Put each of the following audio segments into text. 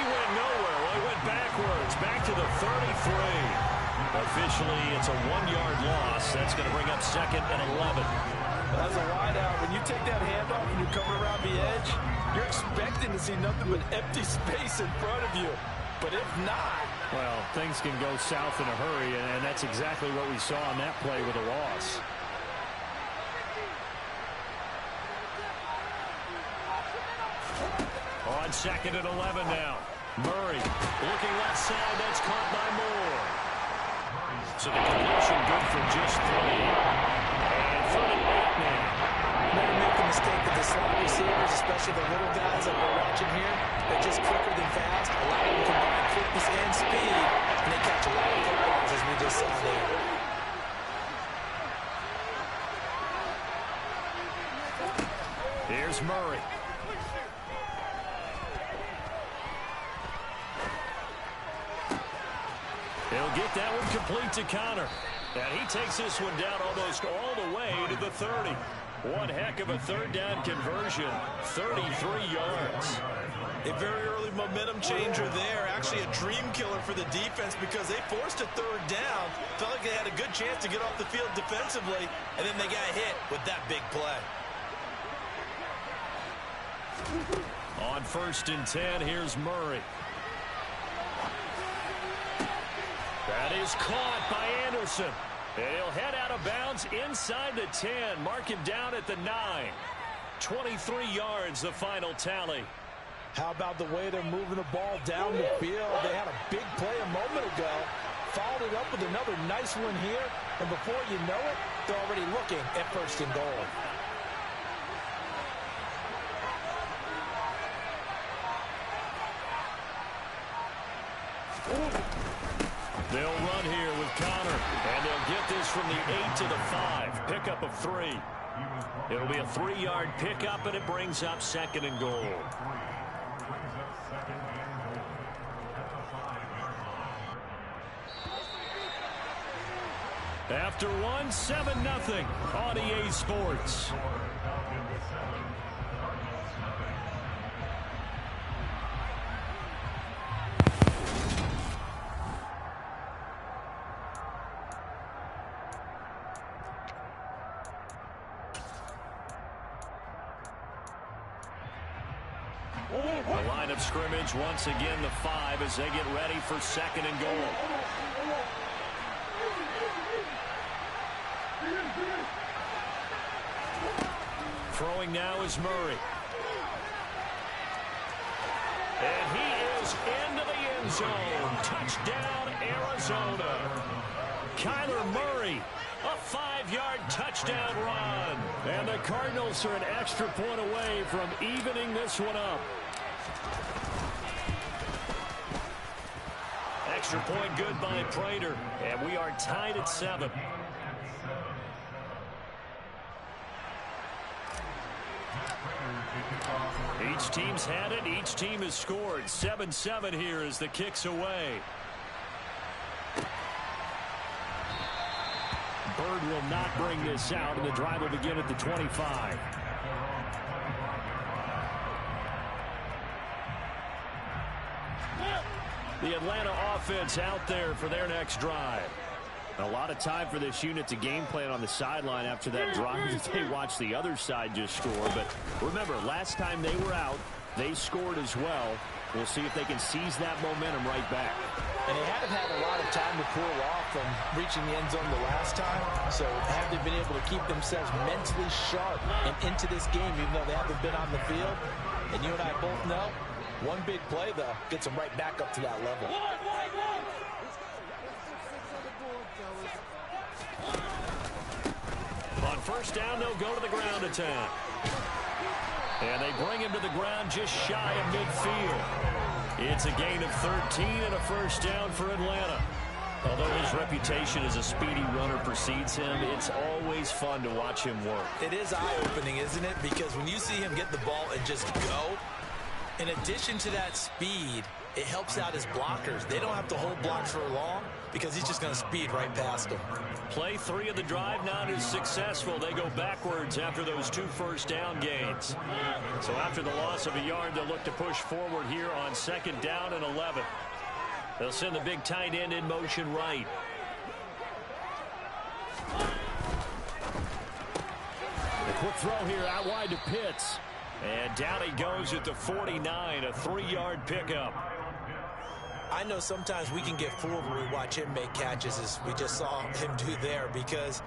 went nowhere. Well, he went backwards, back to the 33. Officially, it's a 1-yard loss. That's going to bring up 2nd and 11. As a wideout, when you take that handoff and you're coming around the edge, you're expecting to see nothing but empty space in front of you. But if not... Well, things can go south in a hurry, and that's exactly what we saw on that play with a loss. On 2nd and 11 now. Murray looking left side. That's caught by Moore. So the completion good for just 3. And 3rd and 8 now. Never make the mistake with the slot receivers, especially the little guys that we're watching here. They're just quicker than fast. A lot of them combine quickness and speed, and they catch a lot of footballs, as we just saw there. Here's Murray. He'll get that one complete to Connor. And he takes this one down almost all the way to the 30. One heck of a 3rd down conversion. 33 yards. A very early momentum changer there. Actually a dream killer for the defense because they forced a 3rd down. Felt like they had a good chance to get off the field defensively. And then they got hit with that big play. On 1st and 10, here's Murray. That is caught by Anderson. And he'll head out of bounds inside the 10. Mark him down at the 9. 23 yards, the final tally. How about the way they're moving the ball down the field? They had a big play a moment ago. Followed it up with another nice one here. And before you know it, they're already looking at 1st and goal. They'll run here with Connor, and they'll get this from the 8 to the 5. Pickup of 3. It'll be a 3-yard pickup, and it brings up 2nd and goal. After 1, 7-0 on EA Sports. The line of scrimmage, once again, the 5 as they get ready for 2nd and goal. Throwing now is Murray. And he is into the end zone. Touchdown, Arizona. Kyler Murray, a 5-yard touchdown run. And the Cardinals are an extra point away from evening this one up. Extra point good by Prater. And we are tied at 7. Each team's had it. Each team has scored. 7-7 here as the kick's away. Bird will not bring this out, and the drive will begin at the 25. The Atlanta offense out there for their next drive. A lot of time for this unit to game plan on the sideline after that drive as they watch the other side just score. But remember, last time they were out, they scored as well. We'll see if they can seize that momentum right back. And they haven't had a lot of time to cool off from reaching the end zone the last time. So have they been able to keep themselves mentally sharp and into this game, even though they haven't been on the field? And you and I both know, one big play, though, gets them right back up to that level. On 1st down, they'll go to the ground attack. And they bring him to the ground just shy of midfield. It's a gain of 13 and a 1st down for Atlanta. Although his reputation as a speedy runner precedes him, it's always fun to watch him work. It is eye-opening, isn't it? Because when you see him get the ball and just go, in addition to that speed, it helps out his blockers. They don't have to hold blocks for long because he's just going to speed right past them. Play 3 of the drive not as successful. They go backwards after those 2 first-down gains. So after the loss of a yard, they'll look to push forward here on 2nd down and 11. They'll send the big tight end in motion right. The quick throw here out wide to Pitts. And down he goes at the 49, a 3-yard pickup. I know sometimes we can get fooled when we watch him make catches, as we just saw him do there, because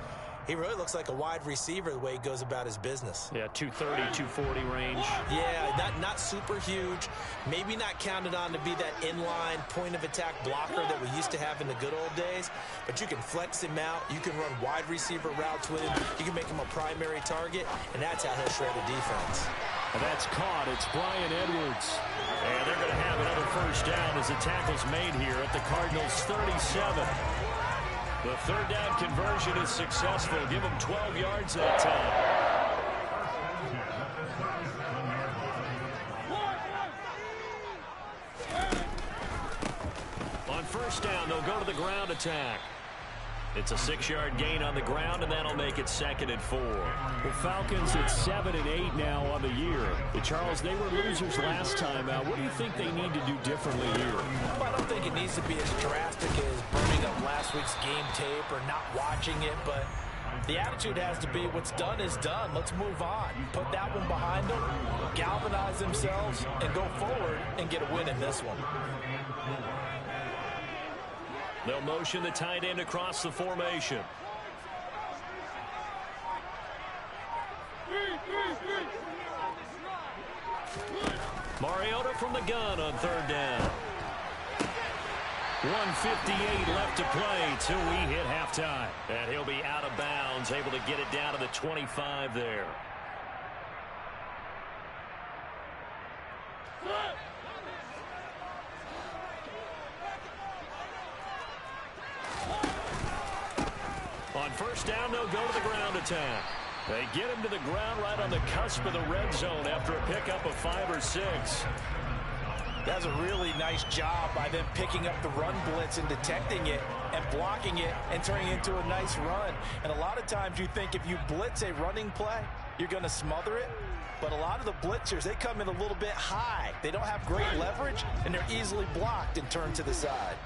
he really looks like a wide receiver the way he goes about his business. Yeah, 230, 240 range. Yeah, not super huge. Maybe not counted on to be that inline point-of-attack blocker that we used to have in the good old days, but you can flex him out. You can run wide receiver routes with him. You can make him a primary target, and that's how he'll shred a defense. And that's caught. It's Bryan Edwards. And they're going to have another first down as the tackle's made here at the Cardinals' 37. The 3rd down conversion is successful. Give them 12 yards that time. On first down, they'll go to the ground attack. It's a 6-yard gain on the ground, and that'll make it 2nd and 4. The Falcons at 7 and 8 now on the year. Charles, they were losers last time. What do you think they need to do differently here? Well, I don't think it needs to be as drastic as burning up last week's game tape or not watching it, but the attitude has to be what's done is done. Let's move on. Put that one behind them, galvanize themselves, and go forward and get a win in this one. They'll motion the tight end across the formation. Mariota from the gun on 3rd down. 1:58 left to play till we hit halftime. And he'll be out of bounds, able to get it down to the 25 there. On first down, they'll go to the ground attack. They get him to the ground right on the cusp of the red zone after a pickup of 5 or 6. That's a really nice job by them picking up the run blitz and detecting it and blocking it and turning it into a nice run. And a lot of times you think if you blitz a running play, you're going to smother it. But a lot of the blitzers, they come in a little bit high. They don't have great leverage, and they're easily blocked and turned to the side.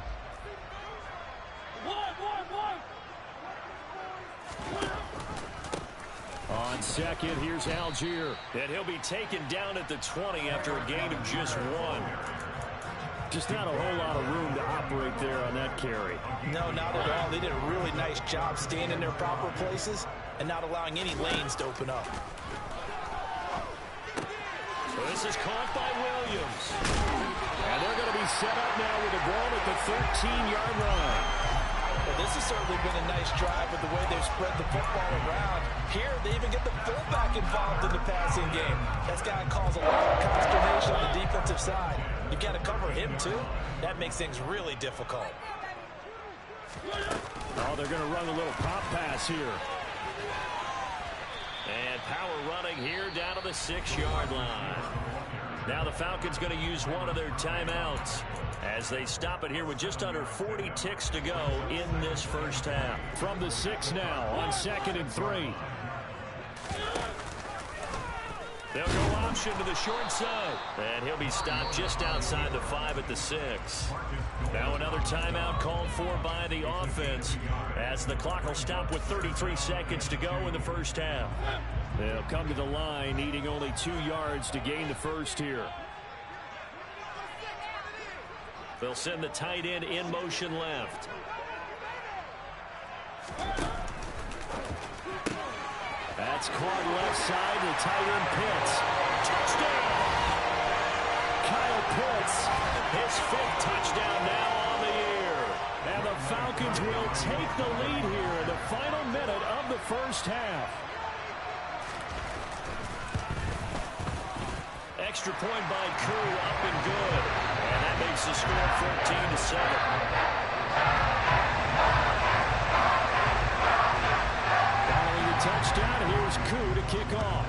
On 2nd, here's Algier. And he'll be taken down at the 20 after a gain of just 1. Just not a whole lot of room to operate there on that carry. No, not at all. They did a really nice job staying in their proper places and not allowing any lanes to open up. So this is caught by Williams. And they're going to be set up now with a ball at the 13-yard line. Well, this has certainly been a nice drive with the way they've spread the football around. Here, they even get the fullback involved in the passing game. That's got to cause a lot of consternation on the defensive side. You got to cover him, too. That makes things really difficult. Oh, they're going to run a little pop pass here. And power running here down to the 6-yard line. Now the Falcons going to use one of their timeouts as they stop it here with just under 40 ticks to go in this first half. From the 6 now on 2nd and 3. They'll go option to the short side. And he'll be stopped just outside the 5 at the 6. Now another timeout called for by the offense as the clock will stop with 33 seconds to go in the first half. They'll come to the line needing only 2 yards to gain the first here. They'll send the tight end in motion left. That's caught left side. The tight end Pitts. Touchdown! Kyle Pitts, his 5th touchdown now on the year. And the Falcons will take the lead here in the final minute of the first half. Extra point by Koo, up and good. And that makes the score 14-7. Following the touchdown, here's Koo to kick off.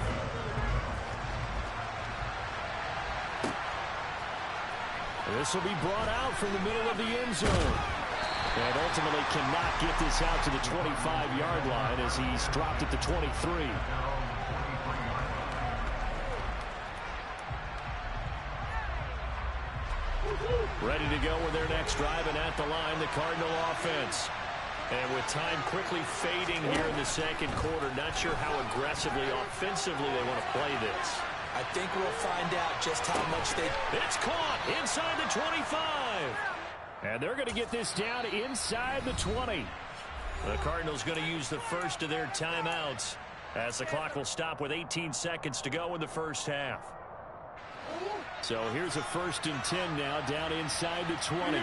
This will be brought out from the middle of the end zone. And ultimately cannot get this out to the 25-yard line as he's dropped at the 23. Ready to go with their next drive, and at the line, the Cardinal offense. And with time quickly fading here in the second quarter, not sure how aggressively, offensively they want to play this. I think we'll find out just how much they... It's caught inside the 25. And they're going to get this down inside the 20. The Cardinals going to use the first of their timeouts as the clock will stop with 18 seconds to go in the first half. So here's a 1st and 10 now down inside the 20.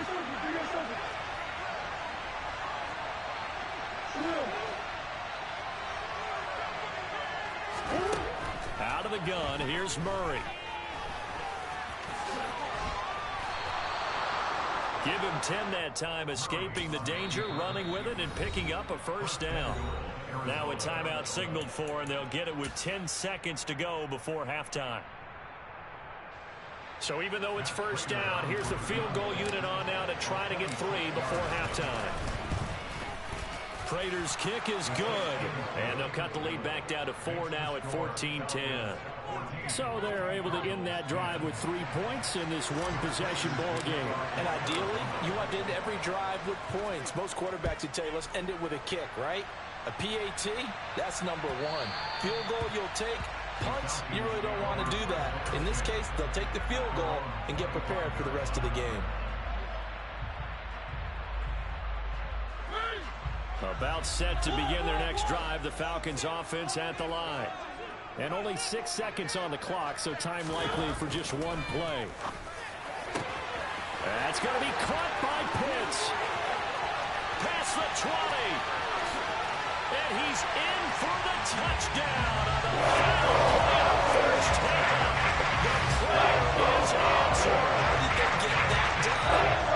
Out of the gun, here's Murray. Give him 10 that time, escaping the danger, running with it, and picking up a first down. Now a timeout signaled for, and they'll get it with 10 seconds to go before halftime. So even though it's first down, here's the field goal unit on now to try to get 3 before halftime. Prater's kick is good, and they'll cut the lead back down to 4 now at 14-10. So they're able to end that drive with 3 points in this one-possession ball game. And ideally, you want to end every drive with points. Most quarterbacks would tell you, let's end it with a kick, right? A PAT, that's number 1. Field goal you'll take. Punts, you really don't want to do that. In this case, they'll take the field goal and get prepared for the rest of the game. About set to begin their next drive, the Falcons offense at the line. And only 6 seconds on the clock, so time likely for just one play. That's going to be caught by Pitts. Past the 20. And he's in for the touchdown on the final play of the first half. The prayer is answered. How did they get that done?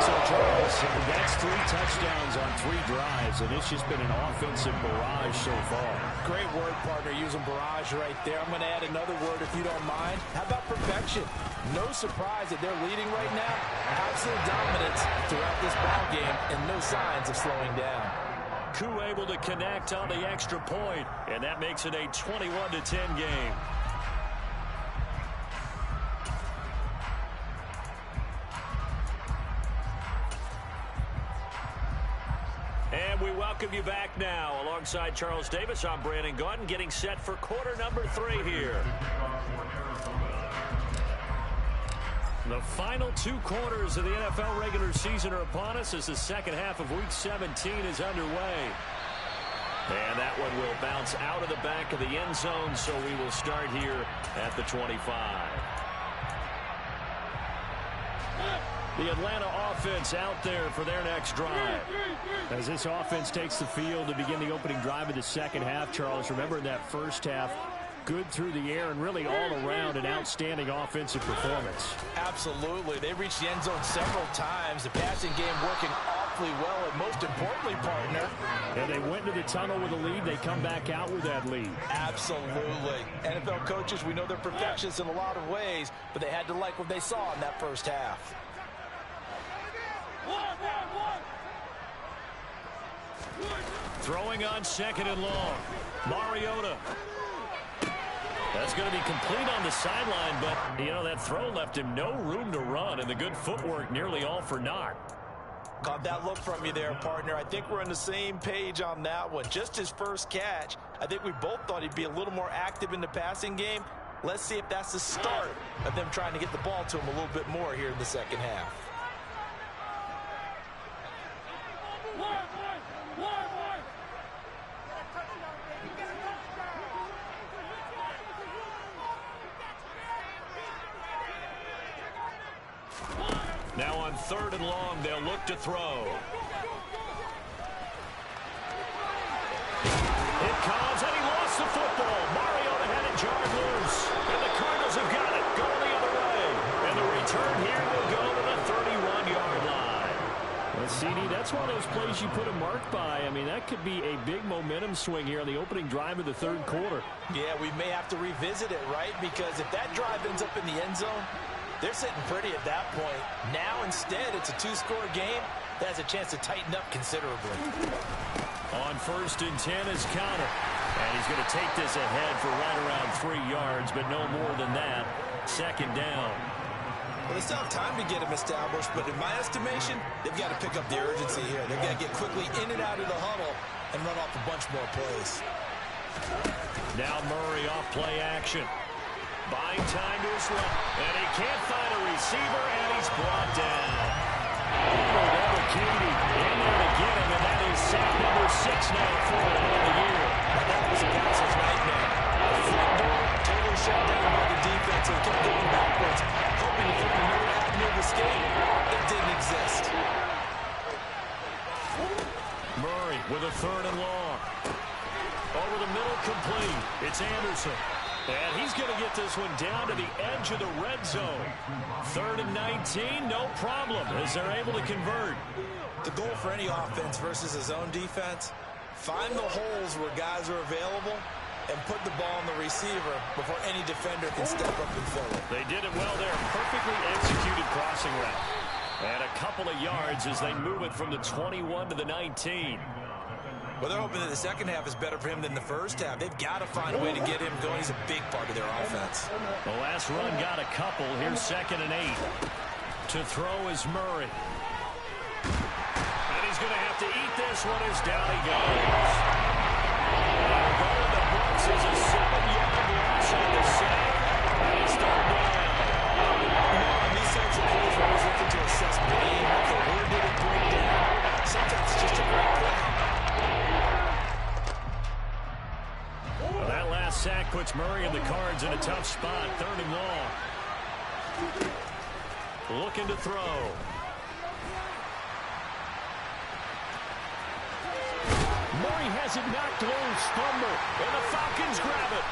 So, Charles, that's 3 touchdowns on 3 drives, and it's just been an offensive barrage so far. Great word, partner, using barrage right there. I'm going to add another word if you don't mind. How about perfection? No surprise that they're leading right now. Absolute dominance throughout this ball game, and no signs of slowing down. Koo able to connect on the extra point, and that makes it a 21-10 game. And we welcome you back now. Alongside Charles Davis, I'm Brandon Gaudin, getting set for quarter number 3 here. The final 2 quarters of the NFL regular season are upon us as the second half of Week 17 is underway. And that one will bounce out of the back of the end zone, so we will start here at the 25. The Atlanta offense out there for their next drive. As this offense takes the field to begin the opening drive of the second half, Charles, remember in that first half, good through the air and really all around an outstanding offensive performance. Absolutely. They reached the end zone several times. The passing game working awfully well, and most importantly, partner. And they went into the tunnel with a lead. They come back out with that lead. Absolutely. NFL coaches, we know they're perfectionists in a lot of ways, but they had to like what they saw in that first half. Throwing on 2nd and long. Mariota. That's going to be complete on the sideline, but, you know, that throw left him no room to run, and the good footwork nearly all for naught. Caught that look from you there, partner. I think we're on the same page on that one. Just his first catch. I think we both thought he'd be a little more active in the passing game. Let's see if that's the start of them trying to get the ball to him a little bit more here in the second half. Now on 3rd and long, they'll look to throw. It comes, and he lost the football. Mariota had it jarred loose, and the Cardinals have got it going the other way. And the return here will go to the 31-yard line. Well, CD, that's one of those plays you put a mark by. I mean, that could be a big momentum swing here on the opening drive of the 3rd quarter. Yeah, we may have to revisit it, right? Because if that drive ends up in the end zone, They're sitting pretty at that point. Now, instead, it's a two-score game that has a chance to tighten up considerably. On 1st and 10 is Connor. And he's going to take this ahead for right around 3 yards, but no more than that. 2nd down. Well, they still have time to get him established, but in my estimation, they've got to pick up the urgency here. They've got to get quickly in and out of the huddle and run off a bunch more plays. Now Murray off play action. Buying time to his left. And he can't find a receiver, and he's brought down. Katie in there to get him, and that is sack number 6 now for him on the year. And that was a bouncer's nightmare. The front door totally shut down by the defense and kept going backwards, hoping to find another avenue of escape that didn't exist. Murray with a 3rd and long. Over the middle, complete. It's Anderson. And he's going to get this one down to the edge of the red zone. 3rd and 19, no problem, as they're able to convert. The goal for any offense versus a zone defense, find the holes where guys are available and put the ball on the receiver before any defender can step up and fill it. They did it well there. Perfectly executed crossing route. And a couple of yards as they move it from the 21 to the 19. Well, they're hoping that the second half is better for him than the first half. They've got to find a way to get him going. He's a big part of their offense. The last run got a couple. Here's 2nd and 8. To throw is Murray. And he's going to have to eat this one as down he goes. Going to the Bucs is a 7-yard loss on the sack. And it's 3rd down. In these sorts of plays, we're always looking to assess blame. Okay, where did it break down? Sometimes it's just a great play. Well, that last sack puts Murray and the Cards in a tough spot. 3rd and long. Looking to throw. Murray has it knocked loose. Fumble. And the Falcons grab it.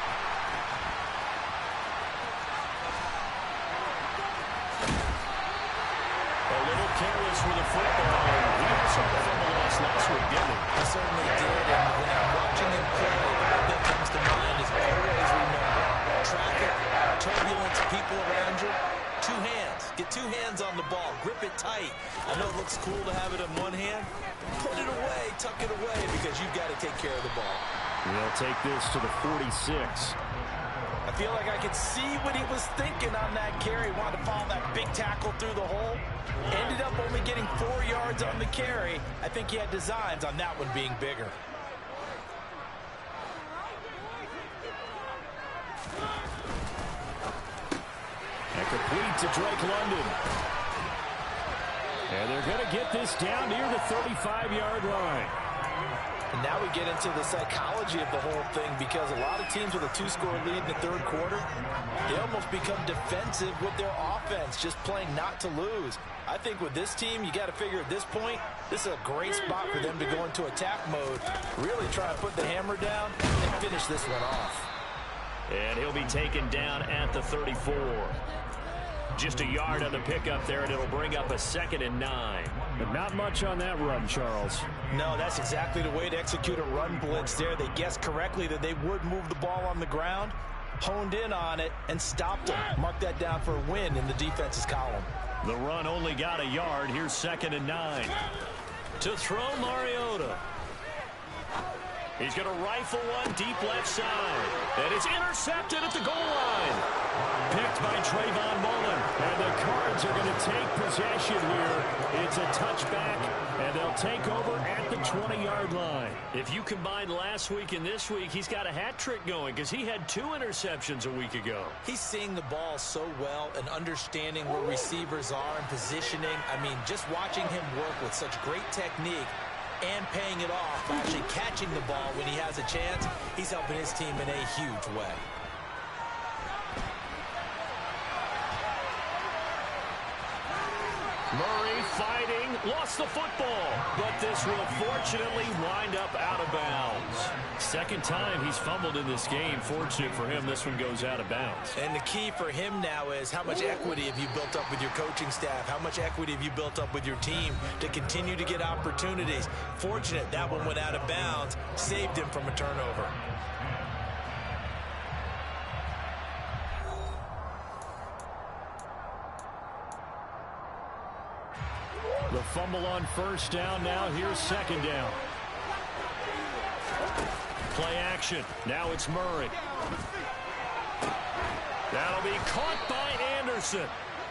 A little careless with the football. He also had a fumble loss last week, didn't he? He certainly did. And when I'm watching him play, that comes to mind is always remember. Traffic, turbulence, people around you. 2 hands. Get 2 hands on the ball. Grip it tight. I know it looks cool to have it in one hand. Put it away. Tuck it away because you've got to take care of the ball. They'll take this to the 46. I feel like I could see what he was thinking on that carry. Wanted to follow that big tackle through the hole. Ended up only getting 4 yards on the carry. I think he had designs on that one being bigger. And complete to Drake London. And they're going to get this down near the 35-yard line. And now we get into the psychology of the whole thing, because a lot of teams with a 2-score lead in the 3rd quarter, they almost become defensive with their offense, just playing not to lose. I think with this team, you got to figure at this point, this is a great spot for them to go into attack mode, really try and put the hammer down and finish this one off. And he'll be taken down at the 34. Just a yard on the pickup there, and it'll bring up a 2nd and 9. But not much on that run, Charles. No, that's exactly the way to execute a run blitz there. They guessed correctly that they would move the ball on the ground, honed in on it, and stopped them. Mark that down for a win in the defense's column. The run only got a yard. Here's 2nd and 9. To throw, Mariota. He's going to rifle one deep left side. And it's intercepted at the goal line. Picked by Trayvon Mullen. And the Cards are going to take possession here. It's a touchback, and they'll take over at the 20-yard line. If you combine last week and this week, he's got a hat trick going because he had 2 interceptions a week ago. He's seeing the ball so well and understanding where receivers are and positioning. I mean, just watching him work with such great technique and paying it off by actually catching the ball when he has a chance, he's helping his team in a huge way. Murray fighting, lost the football, but this will fortunately wind up out of bounds. 2nd time he's fumbled in this game. Fortunate for him, this one goes out of bounds. And the key for him now is how much equity have you built up with your coaching staff? How much equity have you built up with your team to continue to get opportunities? Fortunate that one went out of bounds, saved him from a turnover. The fumble on first down. Now here's second down. Play action. Now it's Murray. That'll be caught by Anderson.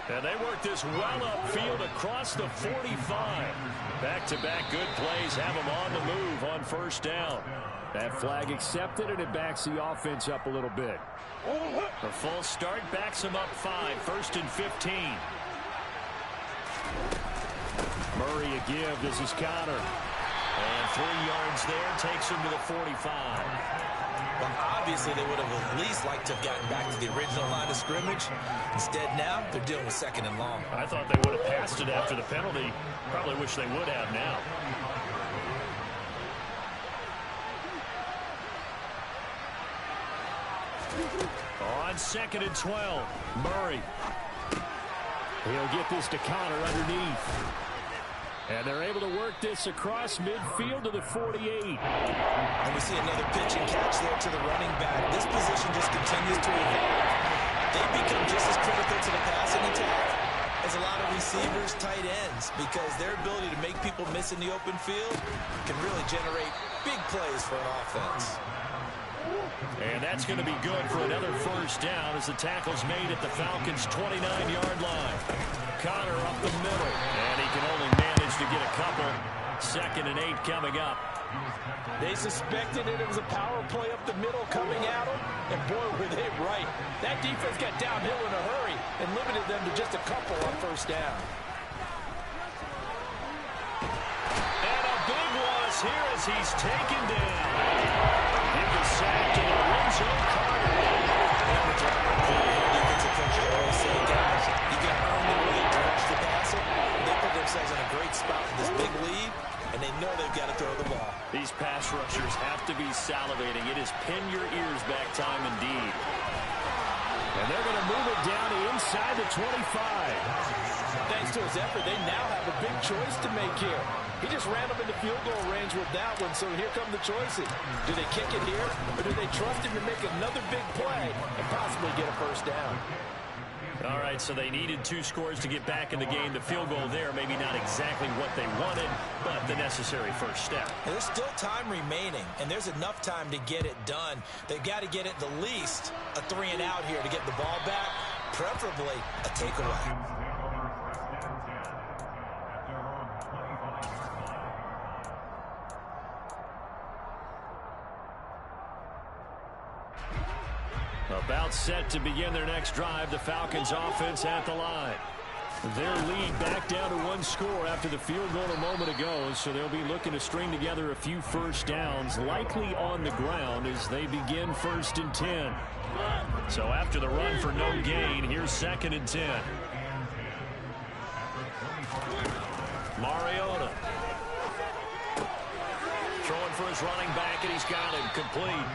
And they work this well upfield across the 45. Back-to-back good plays have them on the move on first down. That flag accepted, and it backs the offense up a little bit. The full start backs them up 5. First and 15. Murray a give. This is Connor. And 3 yards there takes him to the 45. Well, obviously, they would have at least liked to have gotten back to the original line of scrimmage. Instead, now, they're dealing with second and long. I thought they would have passed it after the penalty. Probably wish they would have now. On second and 12, Murray. He'll get this to Connor underneath. And they're able to work this across midfield to the 48. And we see another pitch and catch there to the running back. This position just continues to evolve. They become just as critical to the passing attack as a lot of receivers, tight ends, because their ability to make people miss in the open field can really generate big plays for an offense. And that's going to be good for another first down as the tackle's made at the Falcons' 29-yard line. Connor up the middle, and he can only manage to get a couple. Second and 8 coming up. They suspected it was a power play up the middle coming at them, and boy, were they right. That defense got downhill in a hurry and limited them to just a couple on first down. And a big loss here as he's taken down. Give the sack to Lorenzo Carter. And the defensive coach always say, guys, you got to earn the right to rush the passer. They put themselves in a great spot with this big lead, and they know they've got to throw the ball. These pass rushers have to be salivating. It is pin your ears back time indeed. And they're going to move it down to inside the 25. Thanks to his effort, they now have a big choice to make here. He just ran up into field goal range with that one, so here come the choices. Do they kick it here, or do they trust him to make another big play and possibly get a first down? All right, so they needed 2 scores to get back in the game. The field goal there, maybe not exactly what they wanted, but the necessary first step. And there's still time remaining, and there's enough time to get it done. They've got to get at the least a 3-and-out here to get the ball back, preferably a takeaway. About set to begin their next drive. The Falcons offense at the line. Their lead back down to 1 score after the field goal a moment ago, so they'll be looking to string together a few first downs, likely on the ground as they begin first and 10. So after the run for no gain, here's second and 10. Mariota throwing for his running back, and he's got him complete.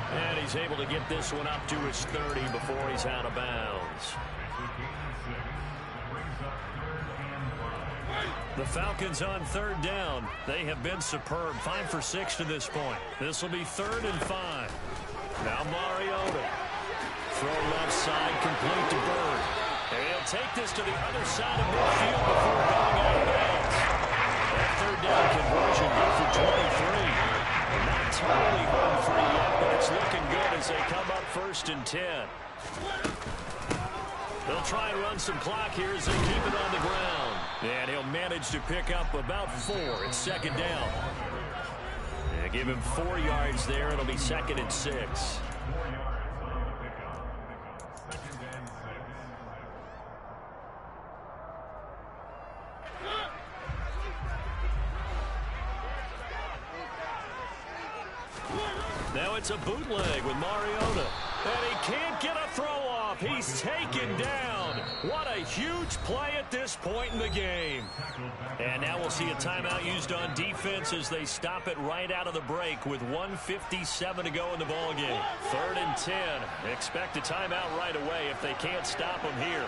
And he's able to get this one up to his 30 before he's out of bounds. The Falcons on third down. They have been superb. 5 for 6 to this point. This will be 3rd and 5. Now Mariota. Throw left side, complete to Bird. And he'll take this to the other side of midfield before going out of bounds. That third down conversion good for 23. Not totally home free yet, but it's looking good as they come up 1st and 10. They'll try and run some clock here as they keep it on the ground. And he'll manage to pick up about 4 at second down. And give him 4 yards there. It'll be 2nd and 6. Now it's a bootleg with Mariota. And he can't get a throw off. He's taken down. What a huge play at this point in the game. And now we'll see a timeout used on defense as they stop it right out of the break with 1:57 to go in the ballgame. 3rd and 10. Expect a timeout right away if they can't stop them here.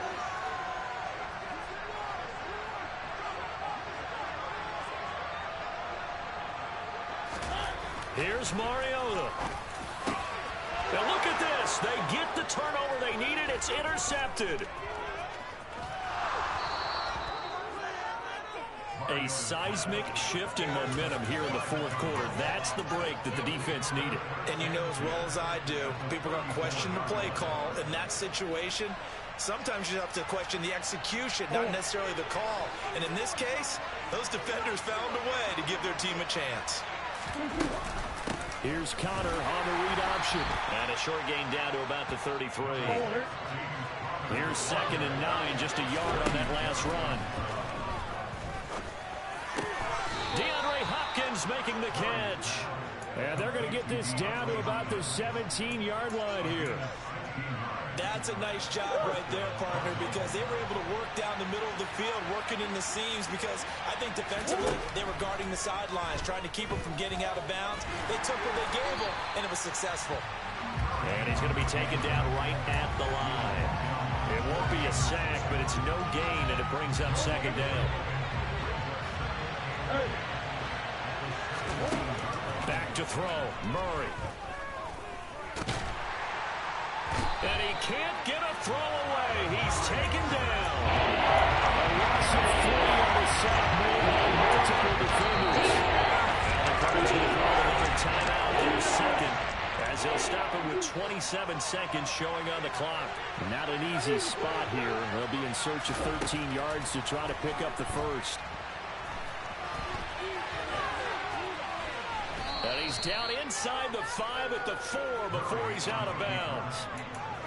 Here's Mariota. Now look at this. They get the turnover they needed. It's intercepted. A seismic shift in momentum here in the fourth quarter. That's the break that the defense needed. And you know as well as I do, people are going to question the play call in that situation. Sometimes you have to question the execution, not necessarily the call. And in this case, those defenders found a way to give their team a chance. Here's Connor on the read option. And a short gain down to about the 33. Here's 2nd and 9, just a yard on that last run. DeAndre Hopkins making the catch. And they're going to get this down to about the 17-yard line here. That's a nice job right there, partner, because they were able to work down the middle of the field, working in the seams, because I think defensively they were guarding the sidelines, trying to keep them from getting out of bounds. They took what they gave them, and it was successful. And he's going to be taken down right at the line. It won't be a sack, but it's no gain, and it brings up 2nd down. Back to throw, Murray. And he can't get a throw away. He's taken down. A loss of 3 on the sack made by multiple defenders. And the Cardinals going to call another timeout. There's 2nd, as they'll stop it with 27 seconds showing on the clock. Not an easy spot here. They'll be in search of 13 yards to try to pick up the first. And he's down inside the 5 at the 4 before he's out of bounds.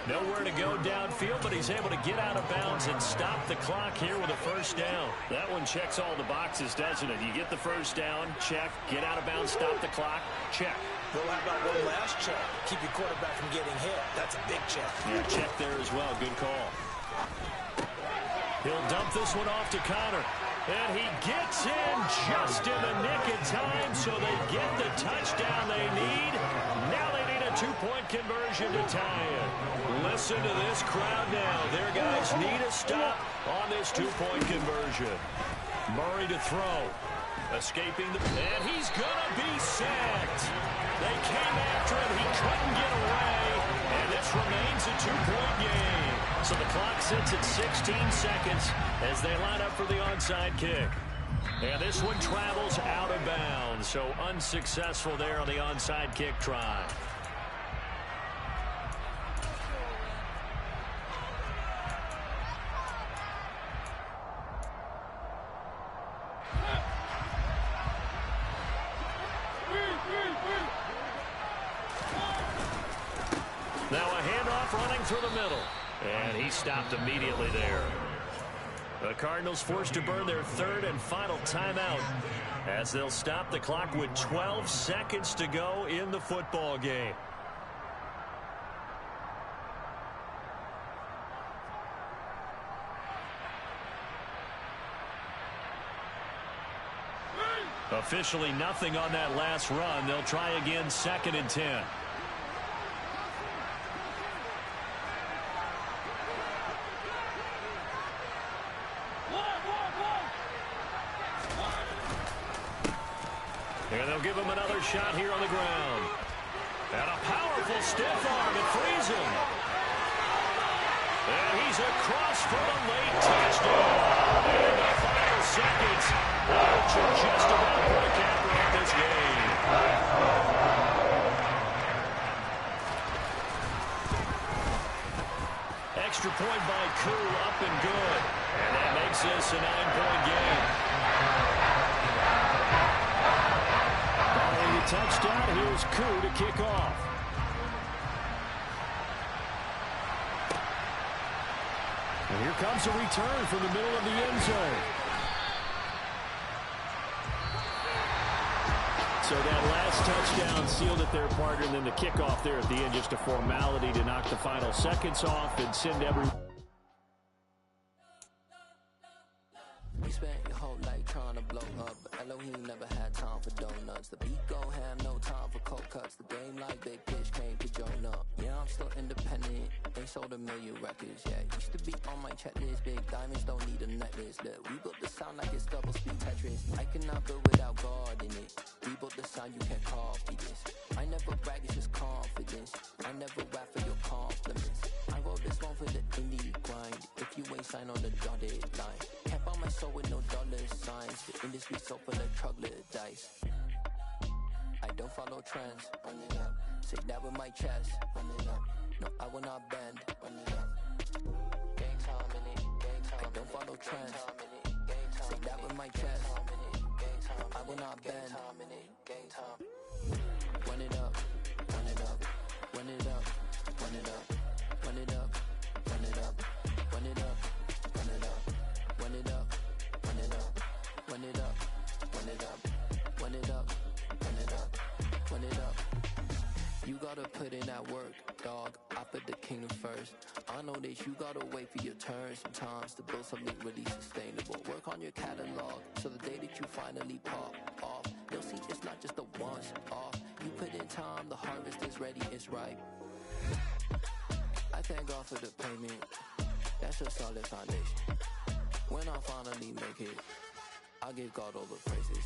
Nowhere to go downfield, but he's able to get out of bounds and stop the clock here with a first down. That one checks all the boxes, doesn't it? You get the first down, check. Get out of bounds, stop the clock, check. Well, how about one last check? Keep your quarterback from getting hit. That's a big check. Yeah, check there as well. Good call. He'll dump this one off to Connor. And he gets in just in the nick of time, so they get the touchdown they need. Now they need a 2-point conversion to tie it. Listen to this crowd now. Their guys need a stop on this 2-point conversion. Murray to throw. Escaping the... And he's going to be sacked. They came after him. He couldn't get away. And this remains a 2-point game. So the clock sits at 16 seconds as they line up for the onside kick. And this one travels out of bounds. So unsuccessful there on the onside kick try. Now a handoff running through the middle. And he stopped immediately there. The Cardinals forced to burn their 3rd and final timeout as they'll stop the clock with 12 seconds to go in the football game. Officially nothing on that last run. They'll try again, 2nd and 10. And they'll give him another shot here on the ground. And a powerful stiff arm. It frees him. And he's across for a late touchdown. In the final seconds, Archer just about break after in this game. Extra point by Koo, up and good. And that makes this a 9-point game. Following the touchdown, here's Koo to kick off. And here comes a return from the middle of the end zone. So that last touchdown sealed it there, partner, and then the kickoff there at the end, just a formality to knock the final seconds off and send everyone. We spent your whole life trying to blow up, but Elohim never had time for donuts. The beat gon' have no time for cold cuts. The game like Big Pitch came to join up. Yeah, I'm still independent. They sold 1 million records. Yeah, used to be on my checklist. Big diamonds don't need a necklace. Look, we built the sound like it's double speed Tetris. I cannot build without God in it. We built the sound, you can't copy this. I never brag, it's just confidence. I never rap for your compliments. I roll world, this one for the indie grind. If you ain't signed on the dotted line, can't buy my soul with no dollar signs. The industry so full of troglodytes. I don't follow trends. Run it up. Say that with my chest. Run it up. No, I will not bend. Run it up. Gang time in it. Gang time. I don't follow trends. Say that with my chest. I will not bend. Gang time. Run it up. Run it up. Run it up. Run it up. Run it up. Run it up. Run it up. Run it up. Run it up. Run it up. Run it up. Run it up. Run it up. Run it up. Run it up. You gotta put in that work, dog. I put the kingdom first. I know that you gotta wait for your turn sometimes to build something really sustainable. Work on your catalog so the day that you finally pop off, you'll see it's not just a once off. You put in time, the harvest is ready, it's ripe. I thank God for the payment. That's a solid foundation. When I finally make it, I'll give God all the praises.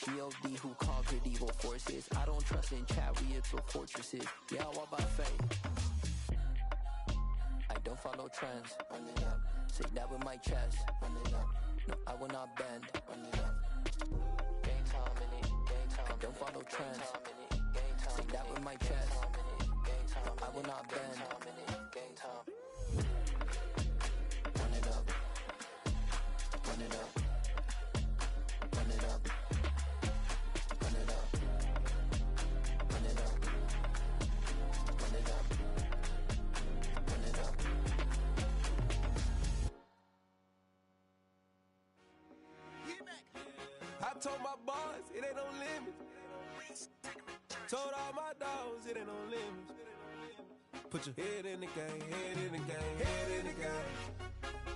G.O.D. who conquered evil forces. I don't trust in chariots or fortresses. Yeah, I walk by faith. I don't follow trends. Run it up. Say that with my chest. Run it up. No, I will not bend. Run it up. Gang time in it. Gang time. I don't follow trends. Say that with my chest. I will not bend. Gang time. Run it up. Run it up. Run it up. Run it up. Run it up. Run it up. Run it up. I told my boss it ain't no limit. Told all my dogs it ain't no limit. Put your head in the game, head in the game, head in the game.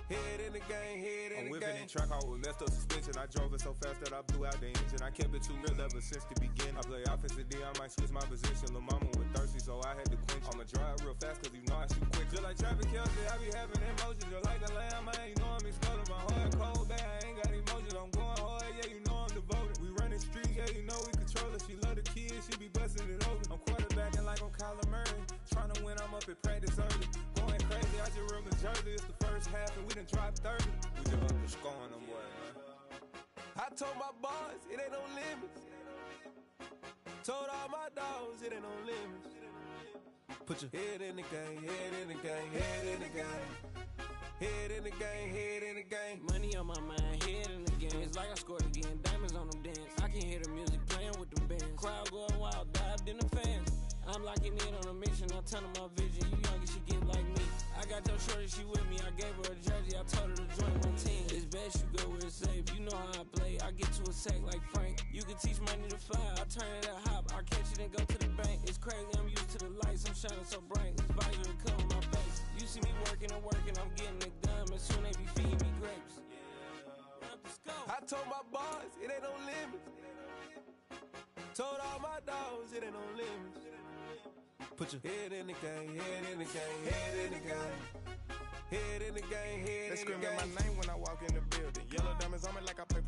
Head in the game, head in the game. I'm whipping in track, I was messed up suspension. I drove it so fast that I blew out the engine. I kept it too real ever since the beginning. I play offensive D, I might switch my position. Lil' mama was thirsty, so I had to quench. I'ma drive real fast, cause you know I shoot quick. Just like traffic Kelsey, I be having emotions. Just like the lamb, man, you know I'm exploding. My heart cold, bad, I ain't got emotions. I'm going hard, yeah, you know I'm devoted. We running streets, yeah, you know we control it. She love the kids, she be busting it over. I'm quarterbacking like I'm Kyler Murray. Trying to win, I'm up at practice early. Going crazy, I just real Jersey. It's the first half and we done dropped 30. We just up to scoring them, boy, man. I told my boys it ain't no limits. Told all my dogs it ain't no limits. Put your head in the game, head in the game, head in the game. Head in the game, head in the game. Money on my mind, head in the game. It's like I scored again, diamonds on them dance. I can hear the music playing with them bands. Crowd going wild, dived in the fans. I'm locking in on a mission, I tell her my vision. You young and she get like me. I got your shorty, she with me. I gave her a jersey, I told her to join my team. It's best you go where it's safe. You know how I play. I get to a sack like Frank. You can teach money to fly. I turn it a hop. I catch it and go to the bank. It's crazy, I'm used to the lights. I'm shining so bright. This visor will cover my face. You see me working and working. I'm getting it done. And soon they be feeding me grapes. I told my boys it ain't no limits. Told all my dogs it ain't no limits. Put your head in the game, head in the game, head in the game. Head in the game, head in the game. They screaming my name when I walk in the building. Yellow diamonds on me like I play